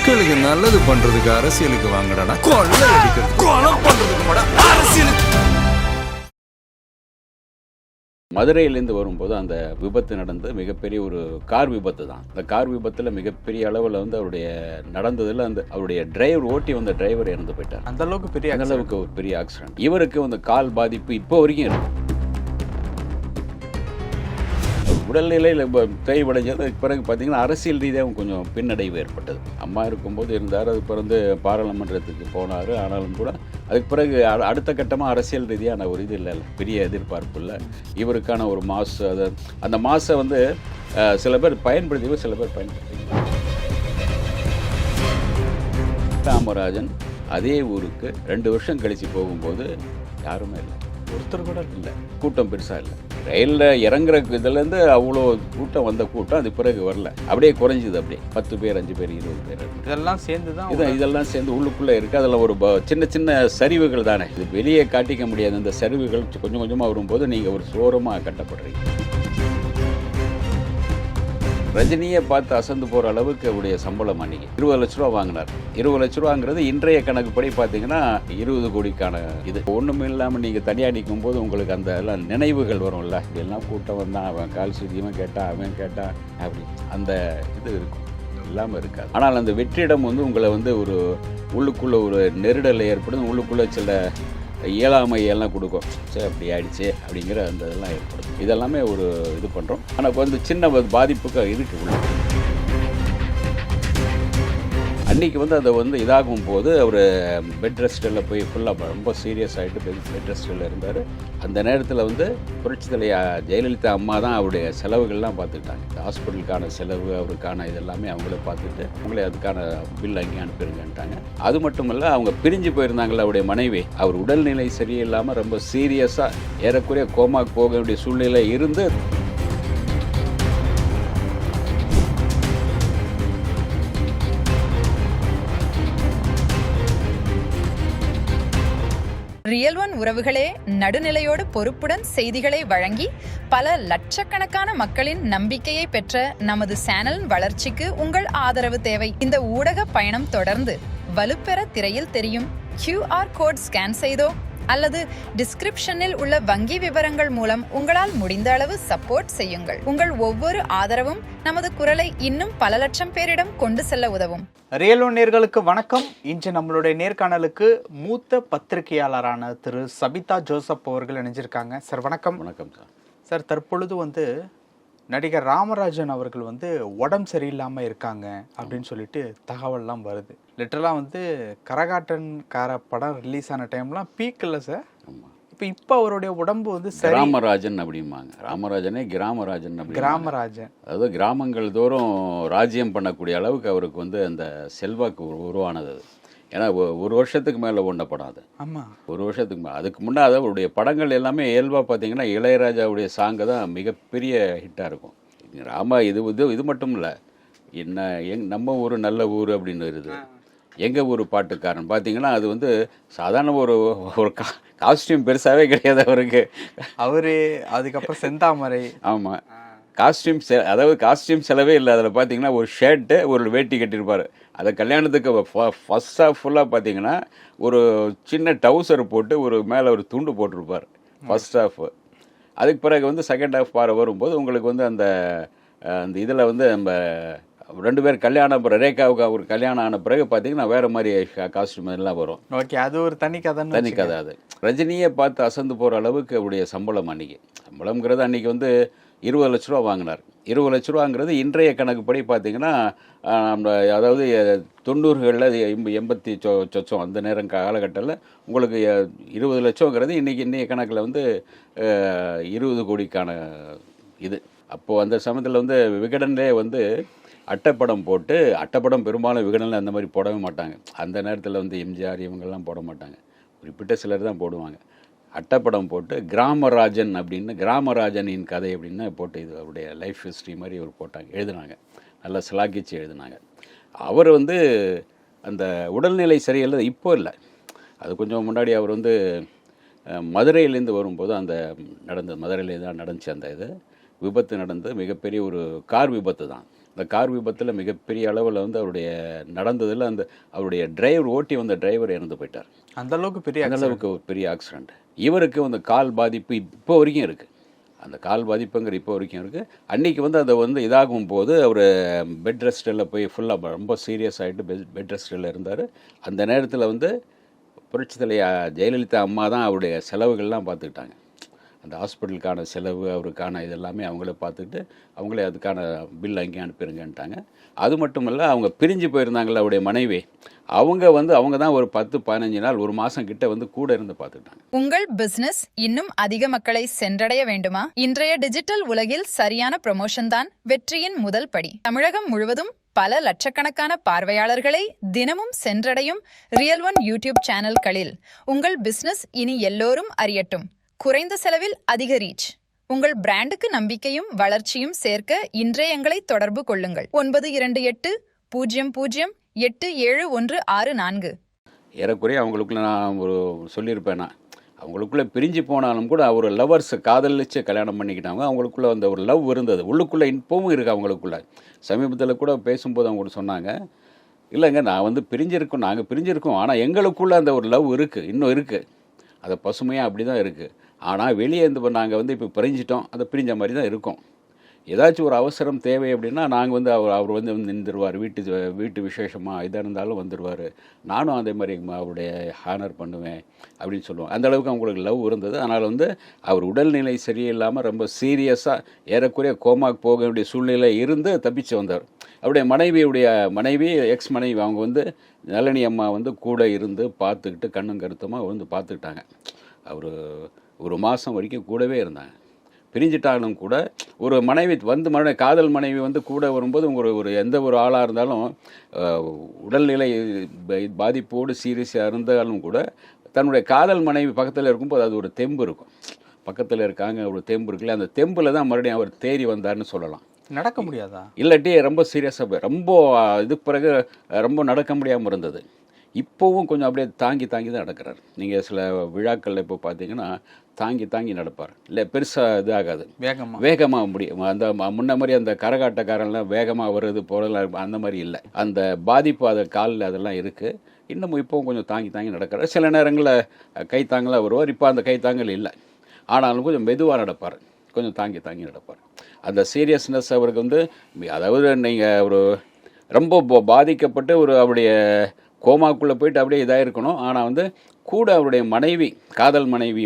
மக்களுக்கு நல்லது பண்றதுக்கு அரசியலுக்கு வாங்கடா, கொள்ளை அடிக்கிறது கொலை பண்றதுக்கு கூட அரசியலுக்கு. மதுரையிலேருந்து வரும்போது அந்த விபத்து நடந்து மிகப்பெரிய ஒரு கார் விபத்து தான். அந்த கார் விபத்தில் மிகப்பெரிய அளவில் வந்து அவருடைய நடந்ததில் அந்த அவருடைய டிரைவர் ஓட்டி வந்த டிரைவர் இறந்து போயிட்டார். அந்த அளவுக்கு ஒரு பெரிய ஆக்சிடென்ட். இவருக்கு வந்து கால் பாதிப்பு இப்போ வரைக்கும் இருக்கு. உடல்நிலையில் தேய்வடைஞ்சது பிறகு பார்த்தீங்கன்னா அரசியல் ரீதியாக கொஞ்சம் பின்னடைவு ஏற்பட்டது. அம்மா இருக்கும்போது இருந்தார், அது பிறந்து பாராளுமன்றத்துக்கு போனார். ஆனாலும் கூட அதுக்கு பிறகு அடுத்த கட்டமாக அரசியல் ரீதியான ஒரு இது இல்லை, பெரிய எதிர்பார்ப்பு இல்லை. இவருக்கான ஒரு மாசு, அது அந்த மாசை வந்து சில பேர் பயன்படுத்தி சில பேர் பயன்படுத்தி. காமராஜன் அதே ஊருக்கு 2 வருஷம் கழித்து போகும்போது யாருமே இல்லை, ஒருத்தர் கூட இல்லை, கூட்டம் பெருசாக இல்லை. ரயிலில் இறங்குற இதுலேருந்து அவ்வளோ கூட்டம் வந்த கூட்டம் அது பிறகு வரல, அப்படியே குறைஞ்சிது. அப்படியே 10 பேர் 5 பேர் 20 பேர் இதெல்லாம் சேர்ந்து தான் இதெல்லாம் சேர்ந்து உள்ளுக்குள்ளே இருக்குது. அதில் ஒரு சின்ன சின்ன சரிவுகள் தானே, இது வெளியே காட்டிக்க முடியாது. அந்த சரிவுகள் கொஞ்சம் கொஞ்சமாக வரும்போது நீங்கள் ஒரு சோரமாக கட்டப்படுறீங்க. ரஜினியை பார்த்து அசந்து போகிற அளவுக்கு அவருடைய சம்பளம் அன்றைக்கி 20 லட்ச ரூபா வாங்கினார். 20 லட்ச ரூபாங்கிறது இன்றைய கணக்குப்படி பார்த்தீங்கன்னா 20 கோடிக்கான இது. ஒன்றும் இல்லாமல் நீங்கள் தனியாக நிற்கும் போது உங்களுக்கு அந்த எல்லாம் நினைவுகள் வரும்ல, இதெல்லாம் கூட்டம் வந்தான், அவன் கால் சுத்தியமாக கேட்டான், அவன் கேட்டான், அப்படி அந்த இது இருக்கும், இல்லாமல் இருக்காது. ஆனால் அந்த வெற்றிடம் வந்து உங்களை வந்து ஒரு உள்ளுக்குள்ளே ஒரு நெருடலை ஏற்படுது, உள்ளுக்குள்ளே சில இயலாமை எல்லாம் கொடுக்கும். சரி அப்படி ஆயிடுச்சு அப்படிங்கிற அந்த இதெல்லாம் ஏற்படுது. இதெல்லாமே ஒரு இது பண்ணுறோம். ஆனால் வந்து சின்ன பாதிப்புக்கு இருக்குது உள்ள. அன்றைக்கி வந்து அதை வந்து இதாகும் போது அவர் பெட் ரெஸ்ட்டில் போய் ஃபுல்லாக ரொம்ப சீரியஸ் ஆகிட்டு பெட் ரெஸ்ட்டில் இருந்தார். அந்த நேரத்தில் வந்து புரட்சி தலைவி ஜெயலலிதா அம்மா தான் அவருடைய செலவுகள்லாம் பார்த்துக்கிட்டாங்க. ஹாஸ்பிட்டலுக்கான செலவு அவருக்கான இதெல்லாமே அவங்களே பார்த்துட்டு அவங்களே அதுக்கான பில் அங்கேயும் அனுப்பிடுங்கன்ட்டாங்க. அது மட்டும் இல்லை, அவங்க பிரிஞ்சு போயிருந்தாங்கள்ல அவருடைய மனைவி, அவர் உடல்நிலை சரியில்லாமல் ரொம்ப சீரியஸாக ஏறக்குறைய கோமாக்கு போக வேண்டிய சூழ்நிலை இருந்து ரியல் ஒன் உறவுகளே, நடுநிலையோடு பொறுப்புடன் செய்திகளை வழங்கி பல லட்சக்கணக்கான மக்களின் நம்பிக்கையை பெற்ற நமது சேனலின் வளர்ச்சிக்கு உங்கள் ஆதரவு தேவை. இந்த ஊடக பயணம் தொடர்ந்து வலுப்பெற திரையில் தெரியும் QR கோட் ஸ்கேன் செய்தோ அல்லது டிஸ்கிரிப்ஷனில் உள்ள வங்கி விவரங்கள் மூலம் உங்களால் முடிந்த அளவு சப்போர்ட் செய்யுங்கள். உங்கள் ஒவ்வொரு ஆதரவும் நமது குரலை இன்னும் பல லட்சம் பேரிடம் கொண்டு செல்ல உதவும். ரியல் ஒன் நேயர்களுக்கு வணக்கம். இன்று நம்மளுடைய நேர்காணலுக்கு மூத்த பத்திரிகையாளரான திரு சபிதா ஜோசப் அவர்கள் இணைஞ்சிருக்காங்க. சார் வணக்கம். வணக்கம் சார். சார், தற்பொழுது வந்து நடிகர் ராமராஜன் அவர்கள் வந்து உடம்பு சரியில்லாமல் இருக்காங்க அப்படின்னு சொல்லிட்டு தகவல்லாம் வருது. லிட்டரலாக வந்து கரகாட்டன்கார படம் ரிலீஸ் ஆன டைம்லாம் பீக் இல்லை சார். இப்போ அவருடைய உடம்பு வந்து கிராமராஜன் அப்படிம்பாங்க. ராமராஜனே கிராமராஜன். கிராமராஜன் அதாவது கிராமங்கள் தோறும் ராஜ்யம் பண்ணக்கூடிய அளவுக்கு அவருக்கு வந்து அந்த செல்வாக்கு உருவானது. அது ஏன்னா 1 வருஷத்துக்கு மேலே ஓடின படம் அது. ஆமாம், 1 வருஷத்துக்கு மேலே. அதுக்கு முன்னாடி அவருடைய படங்கள் எல்லாமே இயல்பாக பார்த்தீங்கன்னா இளையராஜாவுடைய சாங்கு தான் மிகப்பெரிய ஹிட்டாக இருக்கும். இது மட்டும் இல்லை, நம்ம ஊர் நல்ல ஊர் அப்படின்னு வருது. எங்கள் ஊர் பாட்டுக்காரன் பார்த்தீங்கன்னா அது வந்து சாதாரண ஒரு காஸ்டியூம் பெருசாகவே கிடையாது அவருக்கு. அதுக்கப்புறம் செந்தாமரை. ஆமாம், காஸ்டியூம் செலவே இல்லை. அதில் பார்த்தீங்கன்னா ஒரு ஷர்ட்டு ஒரு வேட்டி கட்டியிருப்பார். அதை கல்யாணத்துக்கு ஃபர்ஸ்ட் ஹாஃப் ஃபுல்லாக பார்த்தீங்கன்னா ஒரு சின்ன டவுசர் போட்டு ஒரு மேலே ஒரு துண்டு போட்டிருப்பார் ஃபர்ஸ்ட் ஹாஃப். அதுக்கு பிறகு வந்து செகண்ட் ஹாஃப் வரும்போது உங்களுக்கு வந்து அந்த இதில் வந்து நம்ம 2 பேர் கல்யாணம் ரேகாவுக்கு ஒரு கல்யாணம் ஆன பிறகு பார்த்தீங்கன்னா வேறு மாதிரி காஸ்டியூம் எல்லாம் வரும். ஓகே, அது ஒரு தனி கதை. அது ரஜினியை பார்த்து அசந்து போகிற அளவுக்கு அவருடைய சம்பளம் சம்பளம்ங்கிறது அன்றைக்கி வந்து 20 லட்ச ரூபா வாங்கினார். 20 லட்ச ரூபாங்கிறது இன்றைய கணக்குப்படி பார்த்தீங்கன்னா அதாவது 90களில் 80 சொச்சம் அந்த நேரம் காலகட்டத்தில் உங்களுக்கு 20 லட்சங்கிறது இன்றைய கணக்கில் வந்து 20 கோடிக்கான இது. அப்போது அந்த சமயத்தில் வந்து விகடன்லே வந்து அட்டைப்படம் பெரும்பாலும் விகடனில் அந்த மாதிரி போடவே மாட்டாங்க. அந்த நேரத்தில் வந்து எம்ஜிஆர் இவங்கெல்லாம் போட மாட்டாங்க, குறிப்பிட்ட சிலர் தான் போடுவாங்க. அட்டைப்படம் போட்டு கிராமராஜன் அப்படின்னு, கிராமராஜனின் கதை அப்படின்னு போட்டு இது அவருடைய லைஃப் ஹிஸ்ட்ரி மாதிரி அவர் போட்டாங்க, எழுதினாங்க, நல்லா சிலாக்கிச்சு எழுதினாங்க. அவர் வந்து அந்த உடல்நிலை சரியில்லை, இப்போ இல்லை, அது கொஞ்சம் முன்னாடி அவர் வந்து மதுரையிலேருந்து வரும்போது அந்த மதுரையிலே தான் நடந்துச்சு அந்த இது விபத்து நடந்து மிகப்பெரிய ஒரு கார் விபத்து தான். இந்த கார் விபத்தில் மிகப்பெரிய அளவில் வந்து அவருடைய நடந்ததில் அவருடைய ஓட்டி வந்த டிரைவர் இறந்து போயிட்டார். அந்த அளவுக்கு ஒரு பெரிய ஆக்சிடெண்ட். இவருக்கு வந்து கால் பாதிப்பு இப்போ வரைக்கும் இருக்குது. அந்த கால் பாதிப்புங்கிற இப்போ வரைக்கும் இருக்குது. அன்றைக்கி வந்து அதை வந்து இதாகும் போது அவர் பெட் ரெஸ்ட்டில் போய் ஃபுல்லாக ரொம்ப சீரியஸ் ஆகிட்டு பெட் ரெஸ்ட்டில் இருந்தார். அந்த நேரத்தில் வந்து புரட்சித் தலைவர் ஜெயலலிதா அம்மா தான் அவருடைய செலவுகள்லாம் பார்த்துக்கிட்டாங்க. அந்த ஹாஸ்பிட்டலுக்கான செலவு அவருக்கான இதெல்லாமே அவங்களே பார்த்துக்கிட்டு அவங்களே அதுக்கான பில் அங்கேயே அனுப்பிடுங்கன்ட்டாங்க. அது மட்டும் இல்லை, அவங்க பிரிஞ்சு போயிருந்தாங்களே அவருடைய மனைவி, அவங்க தான் ஒரு 10-15 நாள் 1 மாதம் கிட்ட வந்து கூட இருந்து பார்த்துக்கிட்டாங்க. உங்கள் பிசினஸ் இன்னும் அதிக மக்களை சென்றடைய வேண்டுமா? இன்றைய டிஜிட்டல் உலகில் சரியான ப்ரமோஷன் தான் வெற்றியின் முதல் படி. தமிழகம் முழுவதும் பல லட்சக்கணக்கான பார்வையாளர்களை தினமும் சென்றடையும் ரியல் ஒன் யூடியூப் சேனல்களில் உங்கள் பிசினஸ் இனி எல்லோரும் அறியட்டும். குறைந்த செலவில் அதிக ரீச். உங்கள் பிராண்டுக்கு நம்பிக்கையும் வளர்ச்சியும் சேர்க்க இன்றே எங்களை தொடர்பு கொள்ளுங்கள். 9280087164. ஏறக்குறைய அவங்களுக்குள்ள நான் சொல்லியிருப்பேன். அவங்களுக்குள்ளே பிரிஞ்சு போனாலும் கூட ஒரு லவர்ஸ் காதலிச்சு கல்யாணம் பண்ணிக்கிட்டாங்க. அவங்களுக்குள்ள அந்த ஒரு லவ் இருந்தது, உள்ளுக்குள்ளே இப்பவும் இருக்குது அவங்களுக்குள்ள. சமீபத்தில் கூட பேசும்போது அவங்க சொன்னாங்க, இல்லைங்க நான் வந்து நாங்கள் பிரிஞ்சிருக்கோம், ஆனால் எங்களுக்குள்ள அந்த ஒரு லவ் இருக்குது, இன்னும் இருக்குது. அதை பசுமையாக அப்படி தான் இருக்குது. ஆனால் வெளியே இருந்து நாங்கள் வந்து இப்போ பிரிஞ்சிட்டோம், அதை பிரிஞ்ச மாதிரி தான் இருக்கோம். ஏதாச்சும் ஒரு அவசரம் தேவை அப்படின்னா நாங்கள் வந்து அவர் வந்து நின்றுடுவார். வீட்டு விசேஷமாக இதாக இருந்தாலும் வந்துடுவார். நானும் அதே மாதிரி அவருடைய ஹானர் பண்ணுவேன் அப்படின்னு சொல்லுவோம். அந்தளவுக்கு அவங்களுக்கு லவ் இருந்தது. அதனால் வந்து அவர் உடல்நிலை சரியில்லாமல் ரொம்ப சீரியஸாக ஏறக்குறைய கோமாக்கு போக வேண்டிய சூழ்நிலை இருந்து தப்பிச்சு வந்தார். அவருடைய மனைவி எக்ஸ் மனைவி அவங்க வந்து நளினி அம்மா வந்து கூட இருந்து பார்த்துக்கிட்டு கண்ணும் கருத்துமாக வந்து பார்த்துக்கிட்டாங்க. அவர் 1 மாதம் வரைக்கும் கூடவே இருந்தாங்க. பிரிஞ்சிட்டாலும் கூட ஒரு மனைவி வந்து காதல் மனைவி வந்து கூட வரும்போது ஒரு எந்த ஒரு ஆளாக இருந்தாலும் உடல்நிலை பாதிப்போடு சீரியஸாக இருந்தாலும் கூட தன்னுடைய காதல் மனைவி பக்கத்தில் இருக்கும்போது அது ஒரு தெம்பு இருக்கும். பக்கத்தில் இருக்காங்க, ஒரு தெம்பு இருக்குல்ல, அந்த தெம்பில் தான் மறுபடியும் அவர் தேறி வந்தார்னு சொல்லலாம். நடக்க முடியாதா? இல்லாட்டி ரொம்ப சீரியஸாக போய் ரொம்ப இதுக்கு பிறகு ரொம்ப நடக்க முடியாமல் இருந்தது. இப்போவும் கொஞ்சம் அப்படியே தாங்கி தான் நடக்கிறார். நீங்கள் சில விழாக்களில் இப்போ பார்த்தீங்கன்னா தாங்கி நடப்பார். இல்லை பெருசாக இது ஆகாது, வேகமாக முடியும். அந்த முன்ன மாதிரி அந்த கரகாட்டக்காரெல்லாம் வேகமாக வருது போகிறதுலாம் அந்த மாதிரி இல்லை. அந்த பாதிப்பு அதை காலில் அதெல்லாம் இருக்குது. இன்னமும் இப்போவும் கொஞ்சம் தாங்கி நடக்கிறார். சில நேரங்களில் கைத்தாங்களாக வருவார். இப்போ அந்த கைத்தாங்கல் இல்லை, ஆனாலும் கொஞ்சம் மெதுவாக நடப்பார், கொஞ்சம் தாங்கி நடப்பார். அந்த சீரியஸ்னஸ் அவருக்கு வந்து, அதாவது நீங்கள் ஒரு ரொம்ப பாதிக்கப்பட்டு அவருடைய கோமாக்குள்ளே போயிட்டு அப்படியே இதாக இருக்கணும். ஆனால் வந்து கூட அவருடைய காதல் மனைவி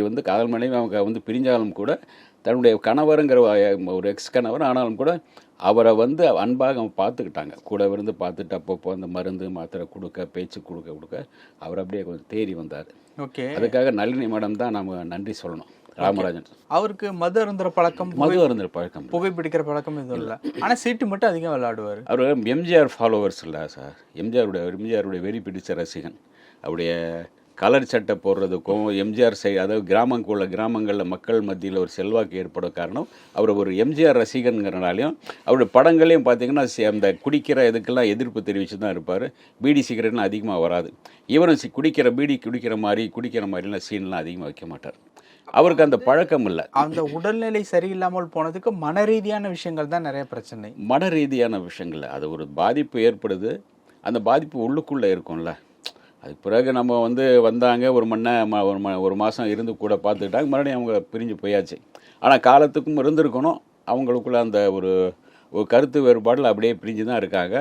அவங்க வந்து பிரிஞ்சாலும் கூட தன்னுடைய கணவருங்கிற ஒரு எக்ஸ் கணவர், ஆனாலும் கூட அவரை வந்து அன்பாக பார்த்துக்கிட்டாங்க. கூட இருந்து பார்த்துட்டு அப்பப்போ அந்த மருந்து மாத்திரை கொடுக்க, பேச்சு கொடுக்க அவர் அப்படியே கொஞ்சம் தேறி வந்தார். ஓகே, அதுக்காக நளினி மேடம் தான் நம்ம நன்றி சொல்லணும். ராமராஜன் அவருக்கு மது அருந்துற பழக்கம், புகைப்பிடிக்கிற பழக்கம் எதுவும் இல்லை. ஆனால் சீட்டு மட்டும் அதிகம் விளையாடுவார். அவர் எம்ஜிஆர் ஃபாலோவர்ஸ் இல்லை சார். எம்ஜிஆருடைய வெறி பிடிச்ச ரசிகன். அவருடைய கலர் சட்டை போடுறதுக்கும் எம்ஜிஆர் அதாவது கிராமங்களில் மக்கள் மத்தியில் ஒரு செல்வாக்கு ஏற்பட காரணம் அவர் ஒரு எம்ஜிஆர் ரசிகனுங்கிறனாலையும் அவருடைய படங்களையும் பார்த்தீங்கன்னா அந்த குடிக்கிற இதுக்கெல்லாம் எதிர்ப்பு தெரிவித்து தான் இருப்பார். பீடி சிகரெட்லாம் அதிகமாக வராது. இவரும் குடிக்கிற மாதிரிலாம் சீன்லாம் அதிகமாக வைக்க மாட்டார். அவருக்கு அந்த பழக்கம் இல்லை. அந்த உடல்நிலை சரியில்லாமல் போனதுக்கு மன ரீதியான விஷயங்கள் தான் நிறைய பிரச்சனை. மன ரீதியான விஷயங்கள், அது ஒரு பாதிப்பு ஏற்படுது. அந்த பாதிப்பு உள்ளுக்குள்ளே இருக்கும்ல. அது பிறகு நம்ம வந்து வந்தாங்க, ஒரு மாதம் இருந்து கூட பார்த்துக்கிட்டாங்க, மறுபடியும் அவங்க பிரிஞ்சு போயாச்சு. ஆனால் காலத்துக்கும் இருந்திருக்கணும். அவங்களுக்குள்ள அந்த ஒரு கருத்து வேறுபாடில் அப்படியே பிரிஞ்சு தான் இருக்காங்க.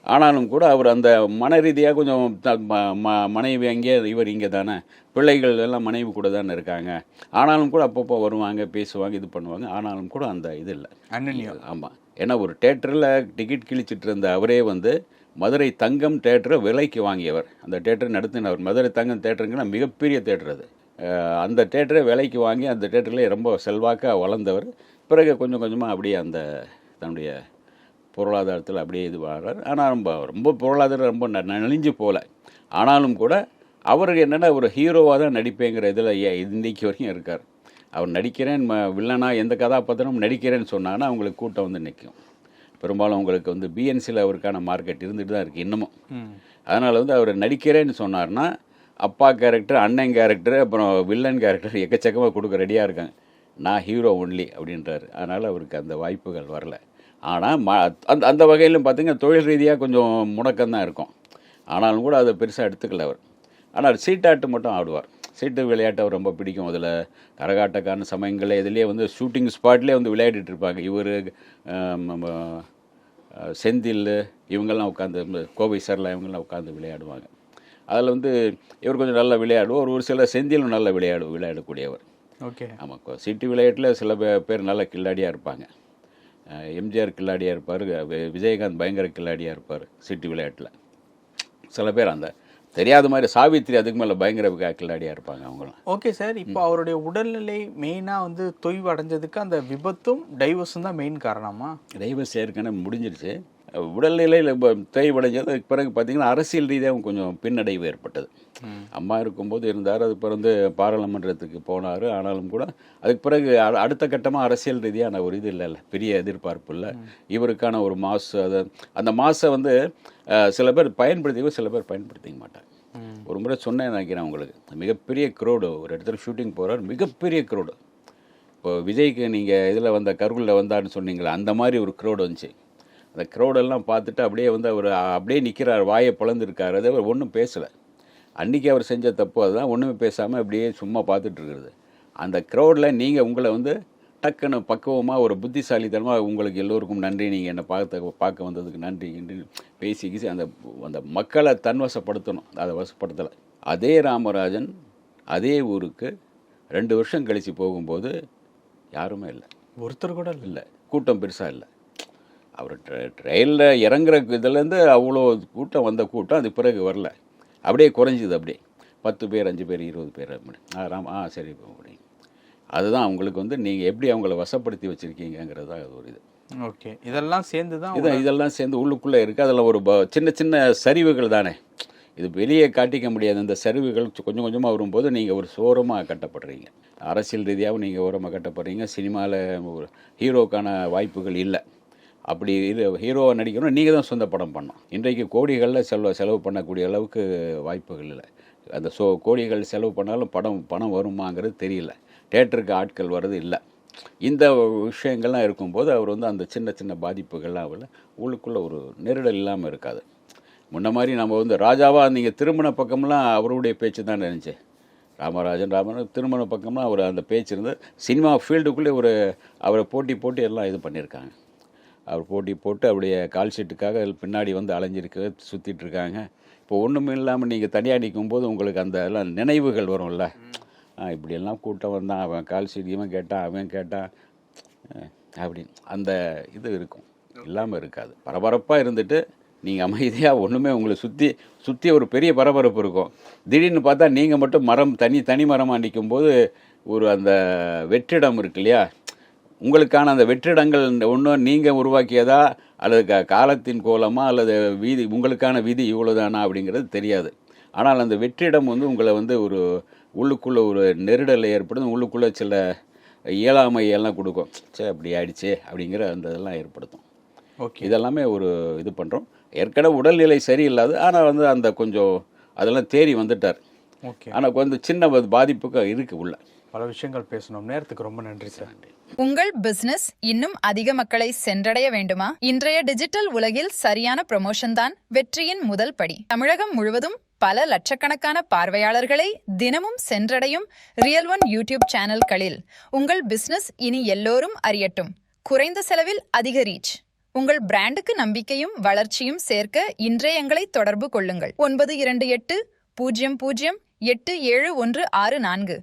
ஆனாலும் கூட அவர் அந்த மன ரீதியாக கொஞ்சம் மனைவி அங்கே, இவர் இங்கே தானே, பிள்ளைகள் எல்லாம் மனைவி கூட தானே இருக்காங்க. ஆனாலும் கூட அப்பப்போ வருவாங்க, பேசுவாங்க, இது பண்ணுவாங்க. ஆனாலும் கூட அந்த இது இல்லை. ஆமாம், ஏன்னா ஒரு தேட்டரில் டிக்கெட் கிழிச்சிட்டு இருந்த அவரே வந்து மதுரை தங்கம் தேட்டரை விலைக்கு வாங்கியவர். அந்த தேட்டரை நடத்தினவர். மதுரை தங்கம் தேட்டருங்கன்னா மிகப்பெரிய தேட்டர் அது. அந்த தேட்டரை விலைக்கு வாங்கி அந்த தேட்டரில் ரொம்ப செல்வாக்காக வளர்ந்தவர். பிறகு கொஞ்சம் கொஞ்சமாக அப்படியே அந்த தன்னுடைய பொருளாதாரத்தில் அப்படியே இது வர்றார். ஆனால் ரொம்ப பொருளாதாரம் ரொம்ப நலிஞ்சு போகல. ஆனாலும் கூட அவருக்கு என்னென்னா ஒரு ஹீரோவாக தான் நடிப்பேங்கிற இதில் இன்றைக்கு வரைக்கும் இருக்கார். அவர் நடிக்கிறேன், வில்லனா எந்த கதாபாத்திரம் நடிக்கிறேன்னு சொன்னாங்கன்னா அவங்களுக்கு கூட்டம் வந்து நிற்கும். பெரும்பாலும் அவங்களுக்கு வந்து பிஎன்சியில் அவருக்கான மார்க்கெட் இருந்துகிட்டு தான் இருக்குது இன்னமும். அதனால் வந்து அவர் நடிக்கிறேன்னு சொன்னார்னா அப்பா கேரக்டர், அண்ணன் கேரக்டர், அப்புறம் வில்லன் கேரக்டர் எக்கச்சக்கமாக கொடுக்க ரெடியாக இருக்காங்க. நான் ஹீரோ ஒன்லி அப்படின்றார். அதனால் அவருக்கு அந்த வாய்ப்புகள் வரல. ஆனால் அந்த அந்த வகையிலும் பார்த்தீங்கன்னா தொழில் ரீதியாக கொஞ்சம் முடக்கம் தான் இருக்கும். ஆனாலும் கூட அதை பெருசாக எடுத்துக்கல அவர். ஆனால் சீட்டாட்டு மட்டும் ஆடுவார். சீட்டு விளையாட்டு அவர் ரொம்ப பிடிக்கும். அதில் கரகாட்டக்காரன சமயங்களில் இதுலேயே வந்து ஷூட்டிங் ஸ்பாட்லேயே வந்து விளையாடிட்டு இருப்பாங்க. இவர் செந்தில் இவங்கெல்லாம் உட்காந்து, கோவை சரலா இவங்கெல்லாம் உட்காந்து விளையாடுவாங்க. அதில் வந்து இவர் கொஞ்சம் நல்லா விளையாடுவார். ஒரு சில செந்திலும் நல்லா விளையாடக்கூடியவர். ஓகே. ஆமாம், சீட்டு விளையாட்டில் சில பேர் நல்ல கில்லாடியாக இருப்பாங்க. எம்ஜிஆர் கில்லாடியாக இருப்பார், விஜயகாந்த் பயங்கர கில்லாடியாக இருப்பார் சீட்டு விளையாட்டில். சில பேர் அந்த தெரியாத மாதிரி சாவித்திரி அதுக்கு மேலே பயங்கர கில்லாடியாக இருப்பாங்க அவங்களும். ஓகே சார், இப்போ அவருடைய உடல்நிலை மெயினாக வந்து தொய்வு அடைஞ்சதுக்கு அந்த விபத்தும் டைவர்ஸும் தான் மெயின் காரணமா? டைவர்ஸ் ஏற்கனவே முடிஞ்சிருச்சு. உடல்நிலையில் தேய்வடைஞ்சது பிறகு பார்த்திங்கன்னா அரசியல் ரீதியாக கொஞ்சம் பின்னடைவு ஏற்பட்டது. அம்மா இருக்கும்போது இருந்தார், அது பிறந்து பாராளுமன்றத்துக்கு போனார். ஆனாலும் கூட அதுக்கு பிறகு அடுத்த கட்டமாக அரசியல் ரீதியான ஒரு இது இல்லை, பெரிய எதிர்பார்ப்பு இல்லை. இவருக்கான ஒரு மாசு, அது அந்த மாசை வந்து சில பேர் பயன்படுத்திக்கோ, சில பேர் பயன்படுத்திக்க மாட்டாங்க. ஒரு முறை சொன்னேன் நினைக்கிறேன் உங்களுக்கு, மிகப்பெரிய க்ரௌடு ஒரு இடத்துல ஷூட்டிங் போகிறார், மிகப்பெரிய க்ரௌடு. இப்போ விஜய்க்கு நீங்கள் இதில் வந்த கருவில் வந்தார்னு சொன்னீங்களே, அந்த மாதிரி ஒரு க்ரௌடு வந்துச்சு. அந்த க்ரௌடெல்லாம் பார்த்துட்டு அப்படியே வந்து அவர் அப்படியே நிற்கிறார், வாயை பிளந்துருக்கார். அதை அவர் ஒன்றும் பேசலை. அன்றைக்கி அவர் செஞ்ச தப்பு அதுதான், ஒன்றுமே பேசாமல் அப்படியே சும்மா பார்த்துட்டு இருக்கிறது. அந்த க்ரௌடில் நீங்கள் உங்களை வந்து டக்குன்னு பக்குவமாக ஒரு புத்திசாலித்தனமாக உங்களுக்கு எல்லோருக்கும் நன்றி, நீங்கள் என்னை பார்க்க வந்ததுக்கு நன்றி என்று பேசி அந்த அந்த மக்களை தன்வசப்படுத்தணும். அதை வசப்படுத்தலை. அதே ராமராஜன் அதே ஊருக்கு 2 வருஷம் கழித்து போகும்போது யாருமே இல்லை, ஒருத்தர் கூட இல்லை, கூட்டம் பெருசாக இல்லை. அவர் ட்ரெயினில் இறங்குற இதுலேருந்து அவ்வளோ கூட்டம் வந்த கூட்டம் அது பிறகு வரல, அப்படியே குறைஞ்சிது. அப்படியே 10 பேர் 5 பேர் 20 பேர் அப்படி. சரி அப்படி. அதுதான் அவங்களுக்கு வந்து நீங்கள் எப்படி அவங்கள வசப்படுத்தி வச்சுருக்கீங்கிறது தான் அது ஒரு இது. ஓகே, இதெல்லாம் சேர்ந்து தான் இதெல்லாம் சேர்ந்து உள்ளுக்குள்ளே இருக்குது. அதில் ஒரு சின்ன சின்ன சரிவுகள் தானே, இது வெளியே காட்டிக்க முடியாது. இந்த சரிவுகள் கொஞ்சம் கொஞ்சமாக வரும்போது நீங்கள் ஒரு சோரமாக கட்டப்படுறீங்க. அரசியல் ரீதியாகவும் நீங்கள் ஓரமாக கட்டப்படுறீங்க. சினிமாவில் ஒரு ஹீரோக்கான வாய்ப்புகள் இல்லை. அப்படி இது ஹீரோவை நடிக்கணும், நீங்கள் தான் சொந்த படம் பண்ணணும். இன்றைக்கு கோடிகளில் செலவு பண்ணக்கூடிய அளவுக்கு வாய்ப்புகள் இல்லை. அந்த கோடிகள் செலவு பண்ணாலும் பணம் வருமாங்கிறது தெரியல. தேட்டருக்கு ஆட்கள் வர்றது இல்லை. இந்த விஷயங்கள்லாம் இருக்கும்போது அவர் வந்து அந்த சின்ன சின்ன பாதிப்புகள்லாம் இல்லை, உள்ளுக்குள்ளே ஒரு நெருடல் இல்லாமல் இருக்காது. முன்ன மாதிரி நம்ம வந்து ராஜாவாக நீங்கள் திருமண பக்கம்லாம் அவருடைய பேச்சு தான் நினச்சேன். ராமராஜன் திருமண பக்கம்லாம் அவர் அந்த பேச்சு இருந்து சினிமா ஃபீல்டுக்குள்ளே அவரை போட்டி எல்லாம் இது பண்ணியிருக்காங்க. அவர் போட்டு அவருடைய கால் ஷீட்டுக்காக பின்னாடி வந்து சுற்றிட்டுருக்காங்க. இப்போ ஒன்றுமே இல்லாமல் நீங்கள் தனியாக நிற்கும்போது உங்களுக்கு அந்த எல்லாம் நினைவுகள் வரும்ல. இப்படியெல்லாம் கூட்டம் வந்தான், அவன் கால் ஷீட் இவன் கேட்டான், அவன் கேட்டான் அப்படின்னு அந்த இது இருக்கும், இல்லாமல் இருக்காது. பரபரப்பாக இருந்துட்டு நீங்கள் அமைதியாக ஒன்றுமே உங்களை சுற்றி ஒரு பெரிய பரபரப்பு இருக்கும். திடீர்னு பார்த்தா நீங்கள் மட்டும் தனி மரமாக நிற்கும்போது ஒரு அந்த வெற்றிடம் இருக்கு இல்லையா, உங்களுக்கான அந்த வெற்றிடங்கள் ஒன்றும் நீங்கள் உருவாக்கியதா அல்லது காலத்தின் கோலமா அல்லது உங்களுக்கான விதி இவ்வளோதானா அப்படிங்கிறது தெரியாது. ஆனால் அந்த வெற்றிடம் வந்து உங்களை வந்து ஒரு உள்ளுக்குள்ளே ஒரு நெருடலை ஏற்படுத்தும், உள்ளுக்குள்ளே சில இயலாமையெல்லாம் கொடுக்கும். அப்படி ஆயிடுச்சே அப்படிங்கிற அந்த இதெல்லாம் ஏற்படுத்தும். ஓகே, இதெல்லாமே ஒரு இது பண்ணுறோம். ஏற்கனவே உடல்நிலை சரியில்லாது, ஆனால் வந்து அந்த கொஞ்சம் அதெல்லாம் தேறி வந்துட்டார். ஓகே, ஆனால் கொஞ்சம் சின்ன பாதிப்புக்கு இருக்குது உள்ள. பல விஷயங்கள் பேசணும். நேரத்துக்கு ரொம்ப நன்றி சார். உங்கள் பிசினஸ் இன்னும் அதிக மக்களை சென்றடைய வேண்டுமா? இன்றைய டிஜிட்டல் உலகில் சரியான ப்ரமோஷன் தான் வெற்றியின் முதல் படி. தமிழகம் முழுவதும் பல லட்சக்கணக்கான பார்வையாளர்களை தினமும் சென்றடையும் ரியல் ஒன் யூடியூப் சேனல்களில் உங்கள் பிசினஸ் இனி எல்லோரும் அறியட்டும். குறைந்த செலவில் அதிக ரீச். உங்கள் பிராண்டுக்கு நம்பிக்கையும் வளர்ச்சியும் சேர்க்க இன்றைய எங்களை தொடர்பு கொள்ளுங்கள். 928 00 8714.